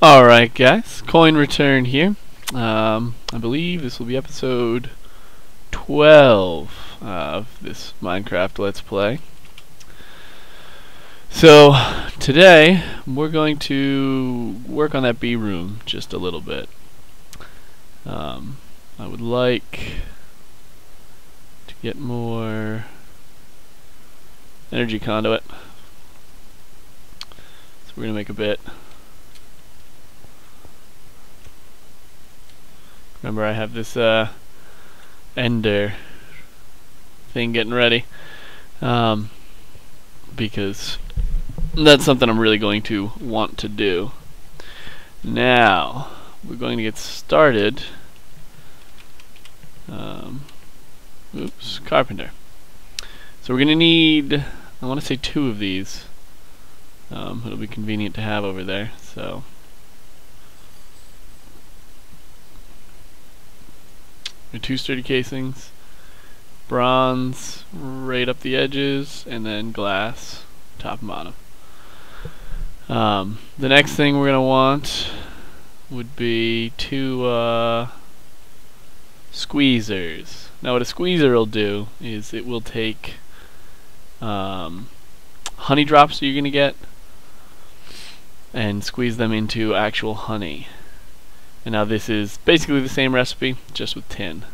Alright guys, CoinReturn here. I believe this will be episode 12 of this Minecraft Let's Play. So today we're going to work on that B room just a little bit. I would like to get more energy conduit. So we're going to make a bit. Remember, I have this ender thing getting ready because that's something I'm really going to want to do. Now we're going to get started. Carpenter. So we're going to need, I want to say 2 of these. It'll be convenient to have over there. So. Your 2 sturdy casings, bronze right up the edges, and then glass top and bottom. The next thing we're gonna want would be 2 squeezers. Now what a squeezer will do is it will take honey drops that you're gonna get and squeeze them into actual honey. And now this is basically the same recipe, just with tin.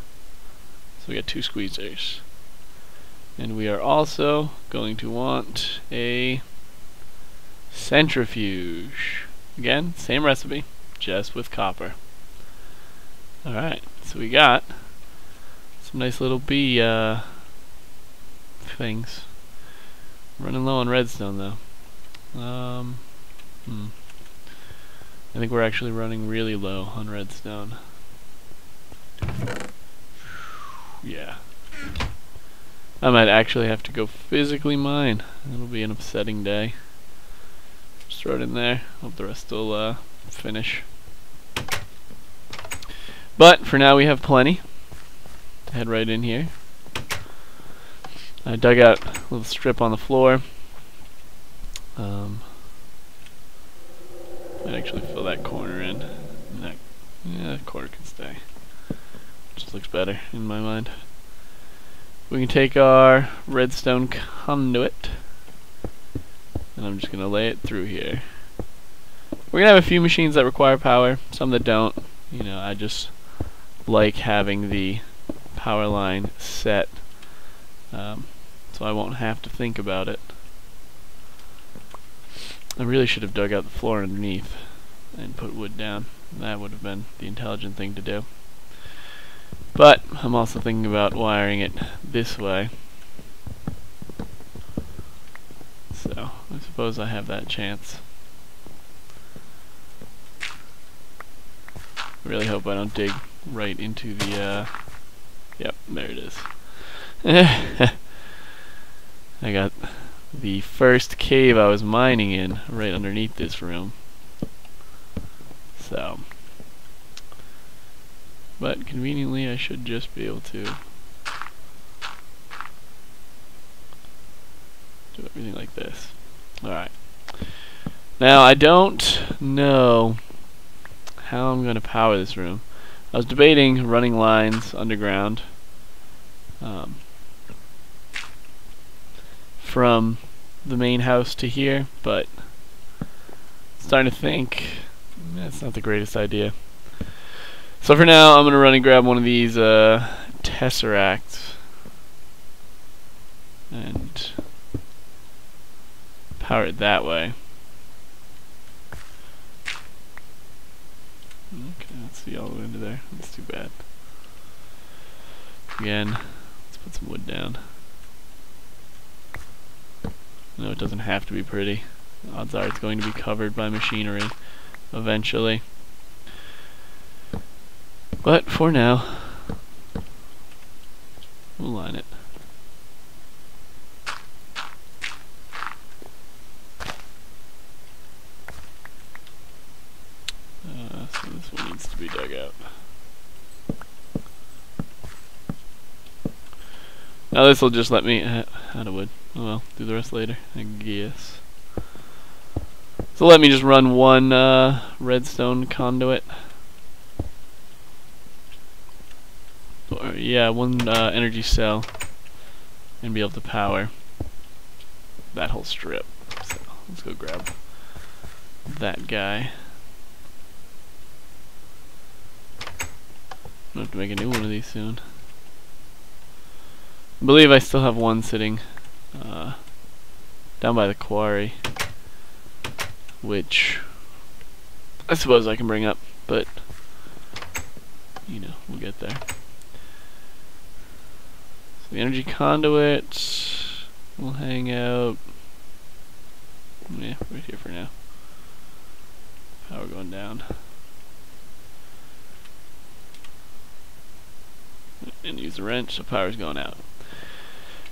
So we got 2 squeezers. And we are also going to want a centrifuge. Again, same recipe, just with copper. Alright, so we got some nice little bee things. Running low on redstone though. I think we're actually running really low on redstone. Yeah. I might actually have to go physically mine. It'll be an upsetting day. Just throw it in there. Hope the rest will finish. But for now we have plenty. Head right in here. I dug out a little strip on the floor. Might actually fill that corner in. That corner can stay. Just looks better in my mind. We can take our redstone conduit, and I'm just gonna lay it through here. We're gonna have a few machines that require power, some that don't. You know, I just like having the power line set, so I won't have to think about it. I really should have dug out the floor underneath and put wood down. That would have been the intelligent thing to do. But I'm also thinking about wiring it this way. So I suppose I have that chance. I really hope I don't dig right into the yep, there it is. I got the first cave I was mining in right underneath this room. So, but conveniently I should just be able to do everything like this. Alright. Now I don't know how I'm going to power this room. I was debating running lines underground from the main house to here, but starting to think that's not the greatest idea. So for now I'm gonna run and grab one of these tesseracts and power it that way. Okay, let's see all the way into there. That's too bad. Again, let's put some wood down. No, it doesn't have to be pretty. Odds are it's going to be covered by machinery eventually. But for now, we'll line it. So this one needs to be dug out. Now this will just let me out of wood. Oh well, do the rest later, I guess. So let me just run one redstone conduit. Or, yeah, one energy cell, and be able to power that whole strip. So let's go grab that guy. I'll have to make a new one of these soon. I believe I still have one sitting down by the quarry, which I suppose I can bring up, but you know, we'll get there. So the energy conduit will hang out, yeah, right here for now. Power going down. And use the wrench, so power's going out.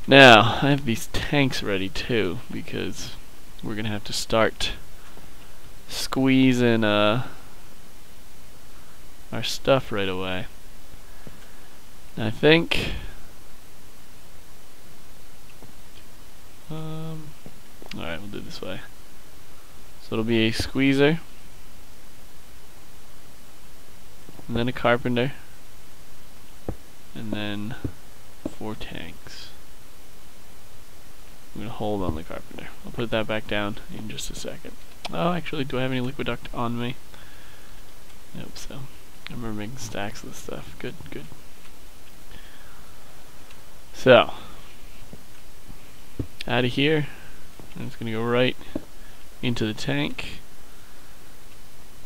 Now, I have these tanks ready too, because we're gonna have to start squeezing our stuff right away. And I think alright, we'll do it this way. So it'll be a squeezer, and then a carpenter, and then 4 tanks. I'm going to hold on the carpenter. I'll put that back down in just a second. Oh, actually, do I have any liquiduct on me? Nope, so I remember making stacks of this stuff. Good, good. So, out of here, I'm just going to go right into the tank.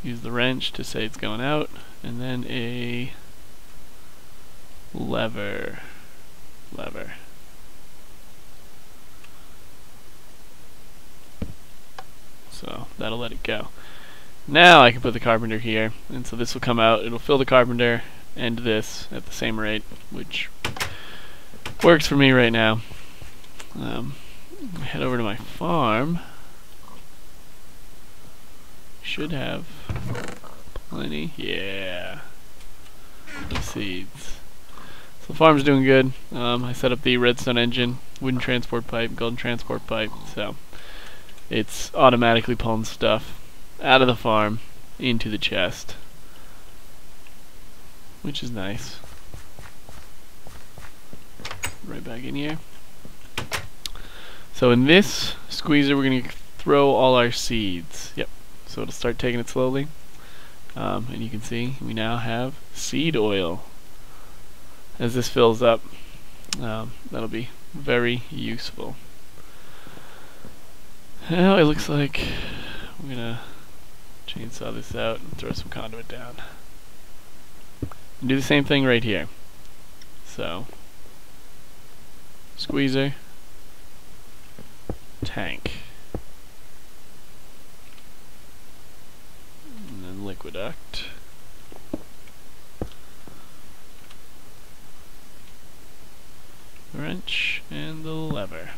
Use the wrench to say it's going out, and then a lever. So that'll let it go. Now I can put the carpenter here, and so this will come out. It'll fill the carpenter and this at the same rate, which works for me right now. Head over to my farm. Should have plenty. Yeah. The seeds. So the farm's doing good. I set up the redstone engine, wooden transport pipe, golden transport pipe, so it's automatically pulling stuff out of the farm into the chest, which is nice. Right back in here. So in this squeezer we're going to throw all our seeds. Yep. So it'll start taking it slowly. And you can see we now have seed oil. As this fills up, that'll be very useful. Well, it looks like we're gonna chainsaw this out and throw some conduit down. And do the same thing right here. So, squeezer, tank, and then liquiduct. Wrench and the lever.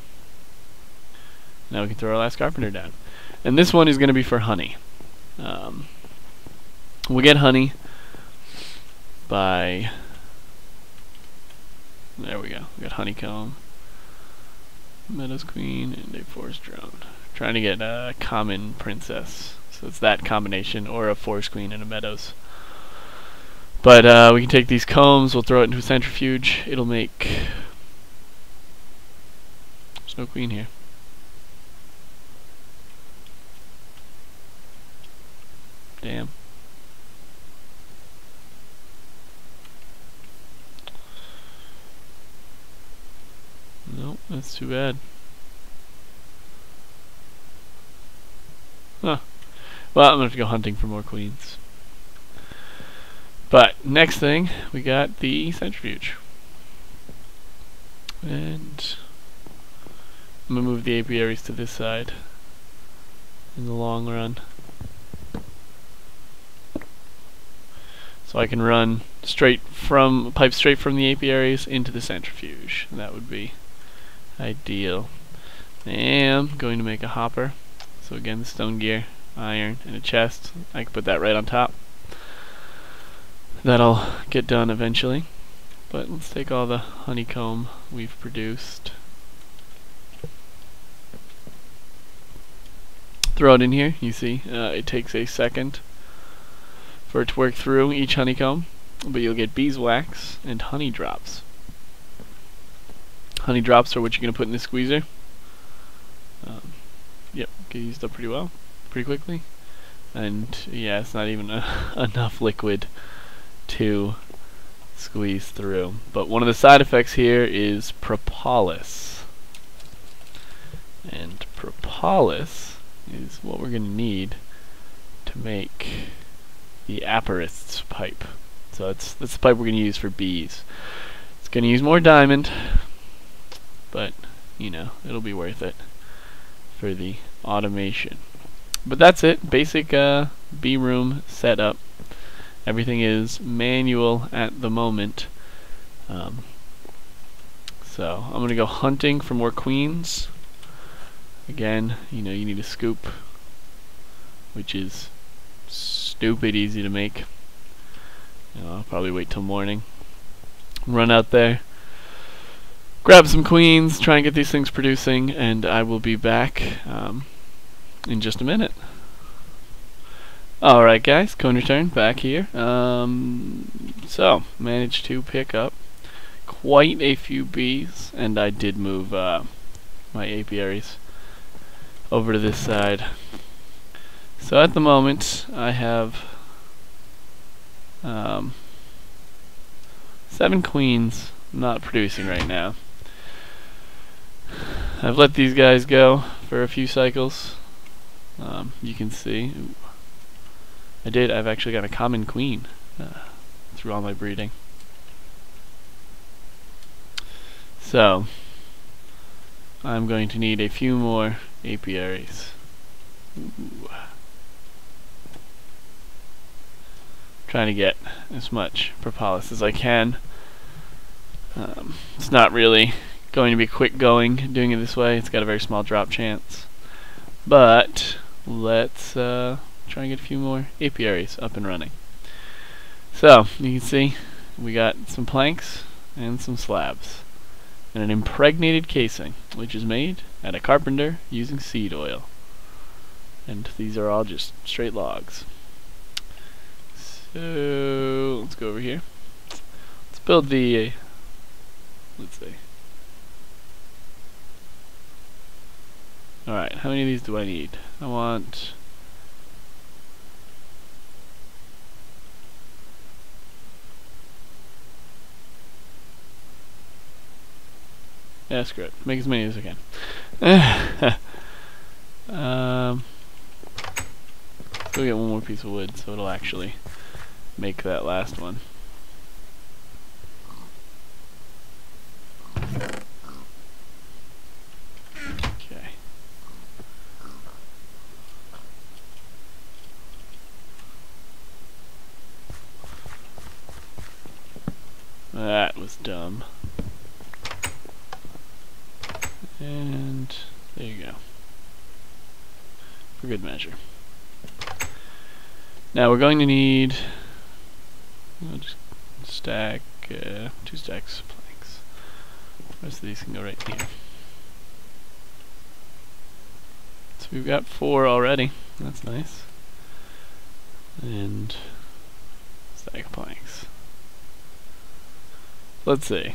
Now we can throw our last carpenter down. And this one is going to be for honey. We'll get honey by... There we go. We got honeycomb, meadows queen, and a forest drone. Trying to get a common princess. So it's that combination, or a forest queen and a meadows. But we can take these combs, we'll throw it into a centrifuge. It'll make... There's no queen here. Damn. Nope, that's too bad. Huh. Well, I'm gonna have to go hunting for more queens. But next thing, we got the centrifuge. And I'm gonna move the apiaries to this side in the long run, so I can run pipe straight from the apiaries into the centrifuge. That would be ideal. I am going to make a hopper. So again, the stone gear, iron, and a chest. I can put that right on top. That'll get done eventually. But let's take all the honeycomb we've produced. throw it in here. You see, it takes a second for it to work through each honeycomb, but you'll get beeswax and honey drops. Honey drops are what you're going to put in the squeezer. Yep, get used up pretty well, pretty quickly. And yeah, it's not even enough liquid to squeeze through. But one of the side effects here is propolis. And propolis is what we're going to need to make the aperist's pipe. So that's the pipe we're going to use for bees. It's going to use more diamond, but you know, it'll be worth it for the automation. But that's it, basic bee room setup. Everything is manual at the moment. So I'm gonna go hunting for more queens. Again, you know, you need a scoop, which is stupid easy to make. You know, I'll probably wait till morning. Run out there, grab some queens, try and get these things producing, and I will be back in just a minute. Alright guys, CoinReturn back here. So, managed to pick up quite a few bees, and I did move my apiaries over to this side. So at the moment I have 7 queens not producing right now. I've let these guys go for a few cycles. You can see I've actually got a common queen through all my breeding. So I'm going to need a few more apiaries. Ooh. Trying to get as much propolis as I can. It's not really going to be quick going doing it this way. It's got a very small drop chance. But let's try and get a few more apiaries up and running. So you can see we got some planks and some slabs and an impregnated casing, which is made at a carpenter using seed oil. And these are all just straight logs. So let's go over here. Let's build the let's see. Alright, how many of these do I need? I want yeah, screw it. Make as many as I can. Go get one more piece of wood so it'll actually make that last one. Okay. That was dumb. And there you go. For good measure. Now we're going to need, I'll just stack 2 stacks of planks. The rest of these can go right here. So we've got 4 already. That's nice. And stack of planks. Let's see.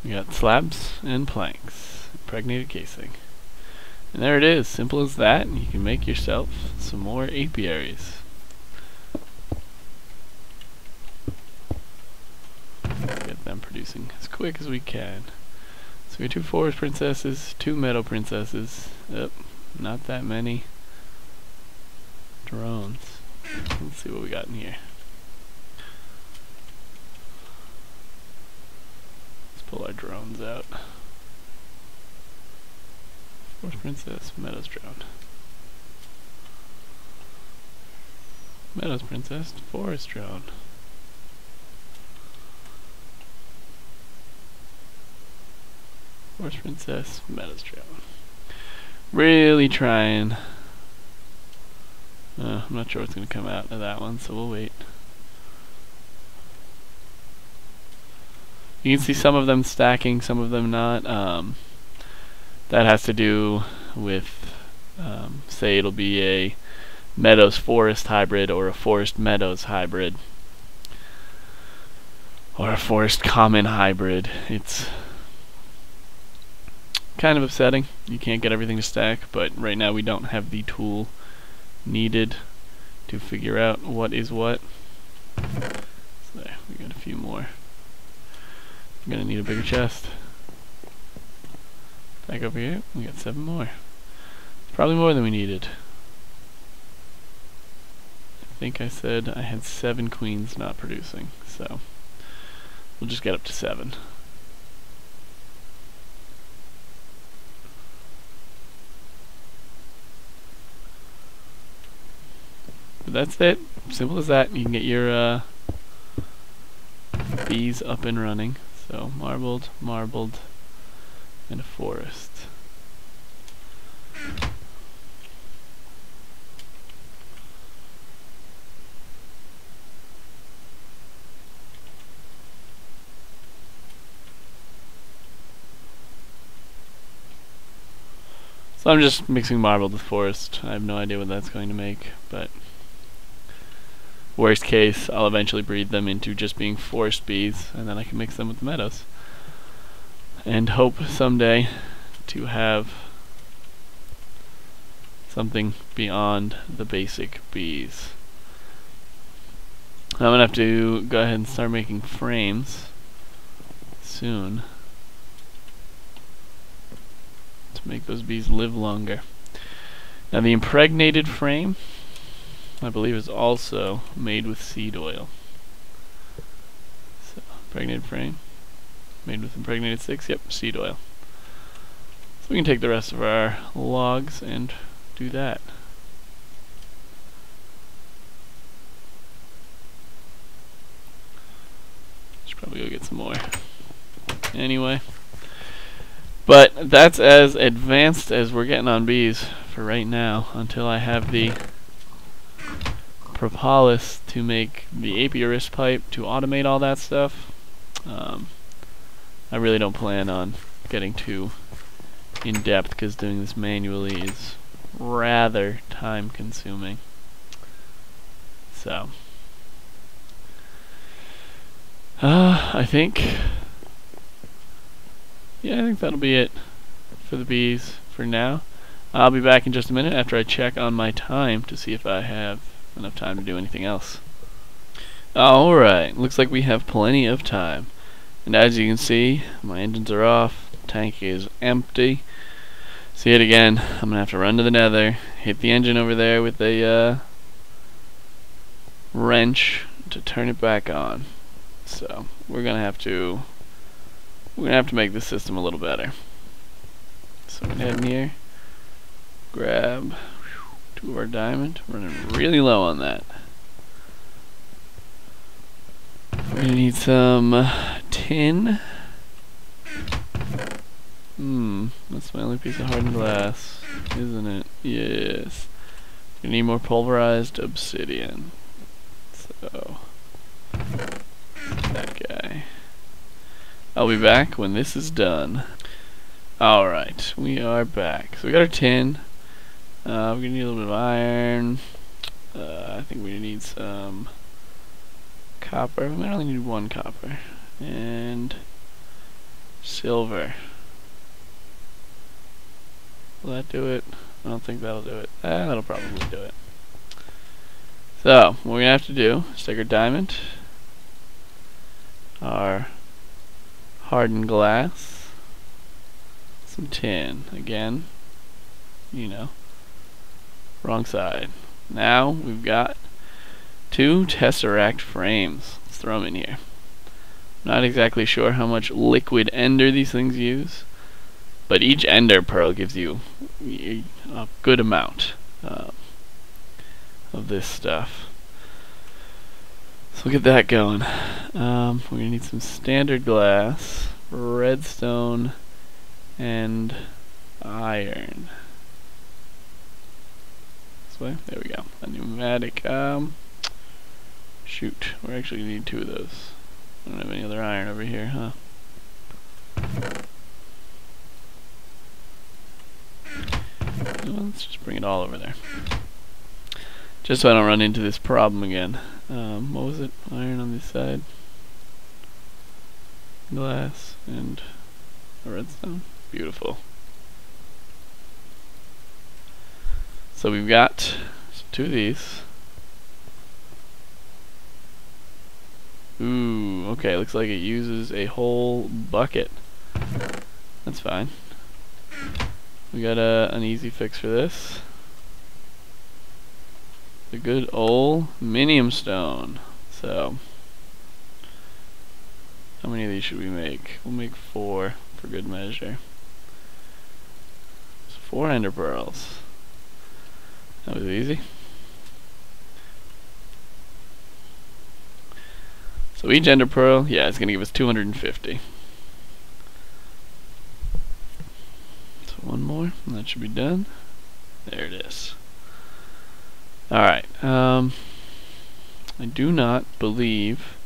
We got slabs and planks, impregnated casing. And there it is, simple as that, and you can make yourself some more apiaries. Get them producing as quick as we can. So we got 2 forest princesses, 2 meadow princesses. Yep, not that many drones. Let's see what we got in here. Pull our drones out. Forest princess, meadows drone. Meadows princess, forest drone. Forest princess, meadows drone. Really trying. I'm not sure what's going to come out of that one, so we'll wait. You can see some of them stacking, some of them not. That has to do with, say it'll be a meadows forest hybrid or a forest meadows hybrid or a forest common hybrid. It's kind of upsetting. You can't get everything to stack, but right now we don't have the tool needed to figure out what is what. So there, we got a few more. I'm gonna need a bigger chest. Back over here, we got 7 more. It's probably more than we needed. I think I said I had 7 queens not producing, so we'll just get up to 7. But that's it. Simple as that. You can get your bees up and running. So marbled, marbled, and a forest. So I'm just mixing marbled with forest. I have no idea what that's going to make, but worst case, I'll eventually breed them into just being forest bees, and then I can mix them with the meadows. And hope someday to have something beyond the basic bees. I'm gonna have to go ahead and start making frames soon to make those bees live longer. Now the impregnated frame, I believe, is also made with seed oil. So, impregnated frame, made with impregnated sticks, yep, seed oil. So we can take the rest of our logs and do that. Should probably go get some more. Anyway. But that's as advanced as we're getting on bees for right now, until I have the propolis to make the apiarist pipe to automate all that stuff. I really don't plan on getting too in depth, because doing this manually is rather time consuming. So I think that'll be it for the bees for now. I'll be back in just a minute after I check on my time to see if I have enough time to do anything else. Alright, looks like we have plenty of time. And as you can see, my engines are off, tank is empty. See it again, I'm gonna have to run to the nether, hit the engine over there with a wrench to turn it back on. So we're gonna have to make this system a little better. So I'm gonna head in here, grab 2 of our diamond, running really low on that. We're gonna need some tin. That's my only piece of hardened glass, isn't it? Yes. We need more pulverized obsidian. So that guy. I'll be back when this is done. Alright, we are back. So we got our tin. We're gonna need a little bit of iron. I think we need some copper. We might only need 1 copper. And silver. Will that do it? I don't think that'll do it. That'll probably do it. So, what we're gonna have to do is take our diamond, our hardened glass, some tin. Again, you know, wrong side. Now we've got 2 tesseract frames. Let's throw them in here. Not exactly sure how much liquid ender these things use, but each ender pearl gives you a good amount of this stuff. So we'll get that going. We're gonna need some standard glass, redstone, and iron. This way. There we go. A pneumatic. Shoot, we're actually gonna need 2 of those. I don't have any other iron over here, huh? let's just bring it all over there. Just so I don't run into this problem again. What was it? Iron on this side. Glass and a redstone. Beautiful. So we've got 2 of these. Ooh, okay, looks like it uses a whole bucket. That's fine. We got an easy fix for this. The good old minium stone. So, how many of these should we make? We'll make 4 for good measure. So 4 ender pearls. That was easy. So each ender pearl, yeah, it's going to give us 250. So 1 more, and that should be done. There it is. Alright, I do not believe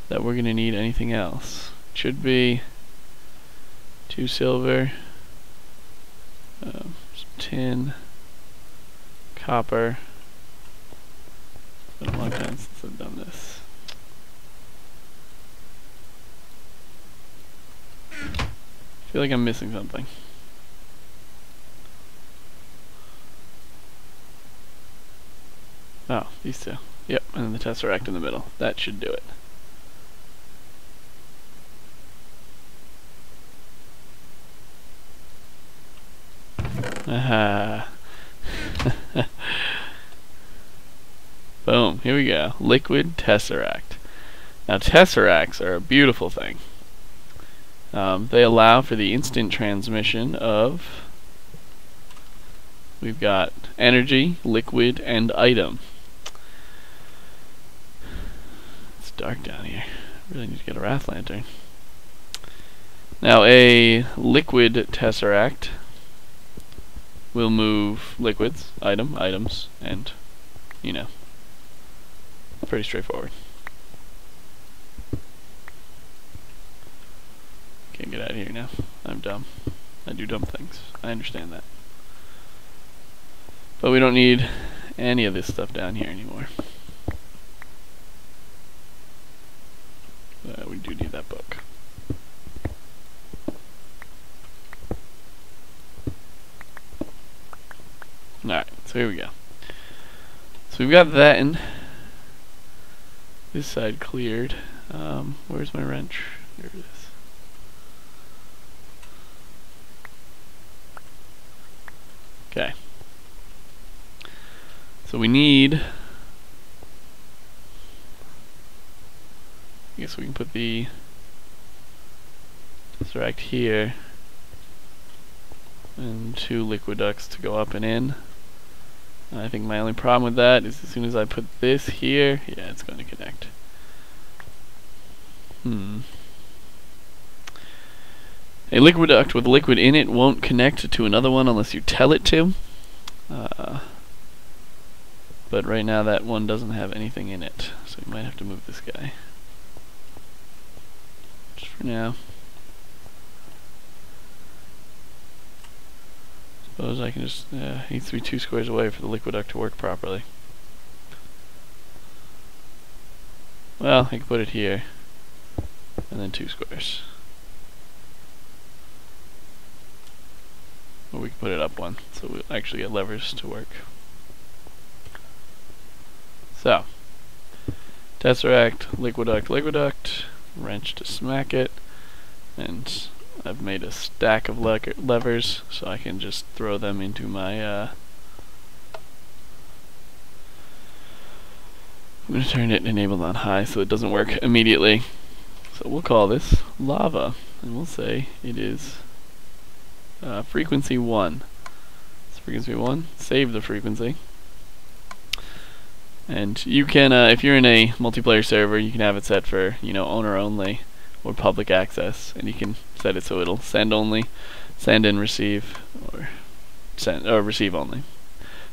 that we're going to need anything else. It should be 2 silver, some tin, copper. It's been a long time since I've done this. I feel like I'm missing something. Oh, these 2. Yep, and then the tesseract in the middle. That should do it. Aha. Boom, here we go. Liquid tesseract. Now tesseracts are a beautiful thing. They allow for the instant transmission of, we've got energy, liquid, and item. It's dark down here. Really need to get a wrath lantern. Now a liquid tesseract will move liquids, items, and, you know, pretty straightforward. Can't get out of here now. I'm dumb. I do dumb things. I understand that. But we don't need any of this stuff down here anymore. We do need that book. Alright, so here we go. So we've got that in this side cleared. Where's my wrench? There it is. Okay. So we need, I guess we can put the tesseract here and 2 liquid ducts to go up and in. I think my only problem with that is as soon as I put this here, yeah, it's going to connect. A liquid duct with liquid in it won't connect to another one unless you tell it to. But right now that one doesn't have anything in it, so we might have to move this guy. Just for now. Suppose I can just, it needs to be 2 squares away for the liquid duct to work properly. Well, I can put it here, and then 2 squares. Or we can put it up 1, so we'll actually get levers to work. So, tesseract, liquid duct, wrench to smack it, and I've made a stack of levers so I can just throw them into my, I'm going to turn it enabled on high so it doesn't work immediately. So we'll call this lava, and we'll say it is frequency 1. It's frequency 1, save the frequency. And you can, if you're in a multiplayer server, you can have it set for, you know, owner only or public access, and you can set it so it'll send only, send and receive, or send or receive only.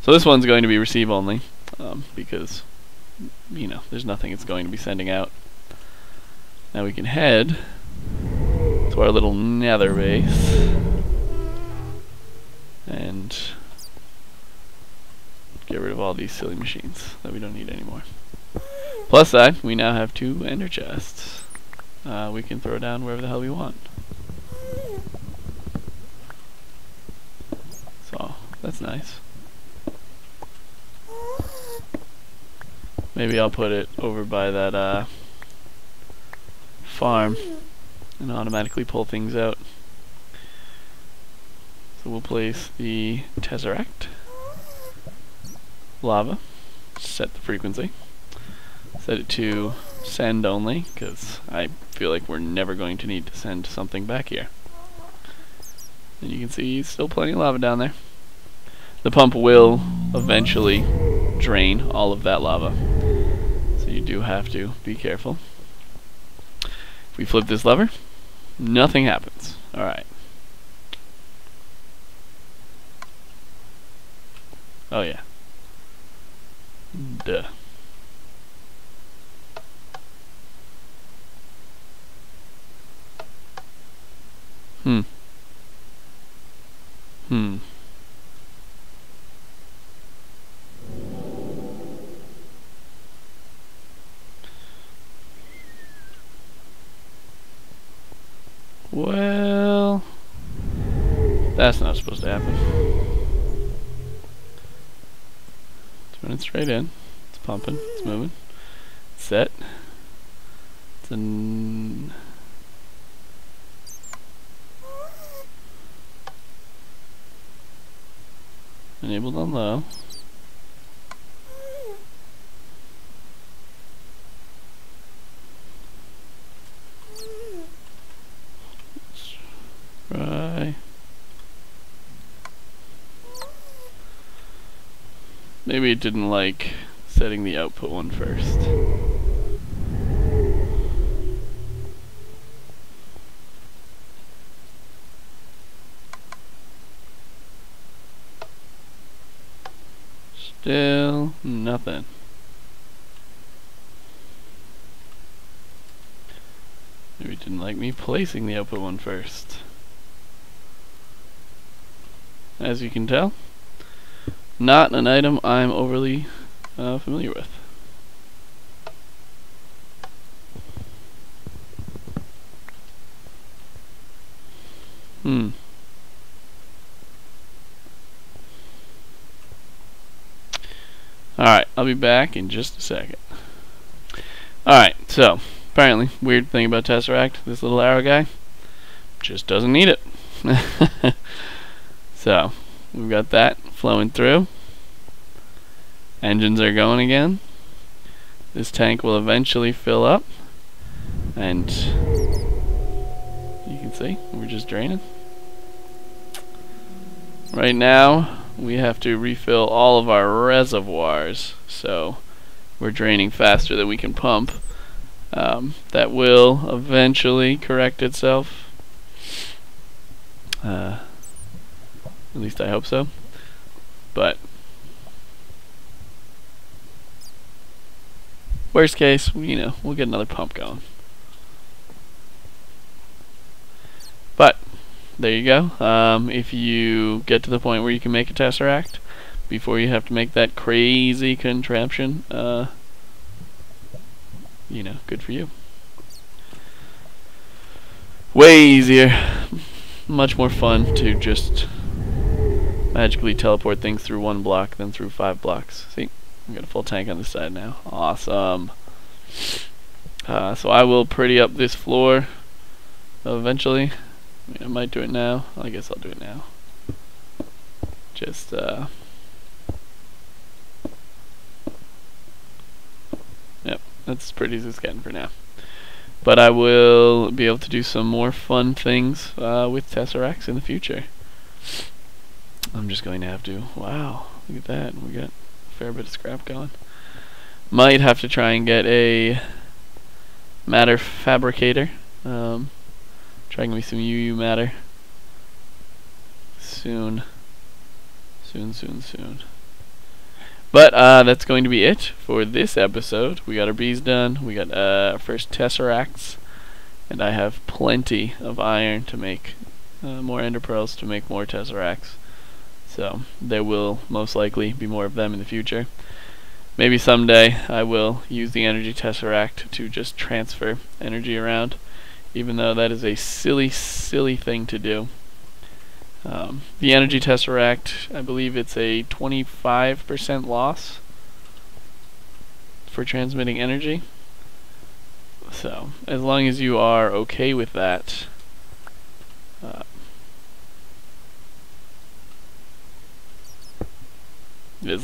So this one's going to be receive only, because, you know, there's nothing it's going to be sending out. Now we can head to our little nether base and get rid of all these silly machines that we don't need anymore. Plus side, we now have 2 ender chests. We can throw down wherever the hell we want. So, that's nice. Maybe I'll put it over by that farm and automatically pull things out. So we'll place the Tesseract, lava, set the frequency, set it to send only, because I feel like we're never going to need to send something back here. And you can see still plenty of lava down there. The pump will eventually drain all of that lava, so you do have to be careful. If we flip this lever, nothing happens. Alright. Oh yeah. Duh. Well, that's not supposed to happen. It's running straight in. It's pumping. It's moving. It's set. It's enabled on low. Right. Maybe it didn't like setting the output one first. Still nothing. Maybe it didn't like me placing the output one first. As you can tell, not an item I'm overly familiar with. Alright, I'll be back in just a second. Alright, so, apparently, weird thing about Tesseract, this little arrow guy just doesn't need it. So, we've got that flowing through. Engines are going again. This tank will eventually fill up. And you can see, we're just draining. Right now, we have to refill all of our reservoirs. So, we're draining faster than we can pump. That will eventually correct itself. At least I hope so. But worst case, you know, we'll get another pump going. But there you go. If you get to the point where you can make a Tesseract before you have to make that crazy contraption, you know, good for you. Way easier, much more fun to just magically teleport things through one block than through 5 blocks. See, we got a full tank on this side now. Awesome. So I will pretty up this floor eventually. I mean, I might do it now. I guess I'll do it now. Just yep, that's as pretty as it's getting for now. But I will be able to do some more fun things with Tesseracts in the future. I'm just going to have to, wow, look at that, we got a fair bit of scrap going. Might have to try and get a matter fabricator. Try and get me some UU matter soon. Soon. But that's going to be it for this episode. We got our bees done, we got our first Tesseracts, and I have plenty of iron to make more ender pearls to make more Tesseracts. So there will most likely be more of them in the future. Maybe someday I will use the energy tesseract to just transfer energy around, even though that is a silly thing to do. The energy tesseract, I believe it's a 25% loss for transmitting energy. So as long as you are okay with that, you'll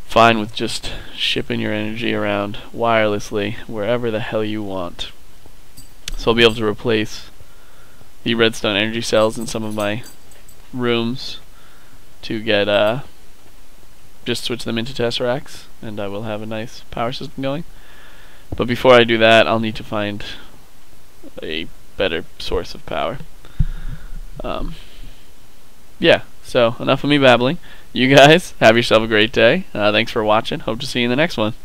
fine with just shipping your energy around wirelessly wherever the hell you want. So I'll be able to replace the redstone energy cells in some of my rooms to get just switch them into tesseracts, and I will have a nice power system going. But before I do that, I'll need to find a better source of power. Yeah, so enough of me babbling. You guys have yourself a great day. Thanks for watching. Hope to see you in the next one.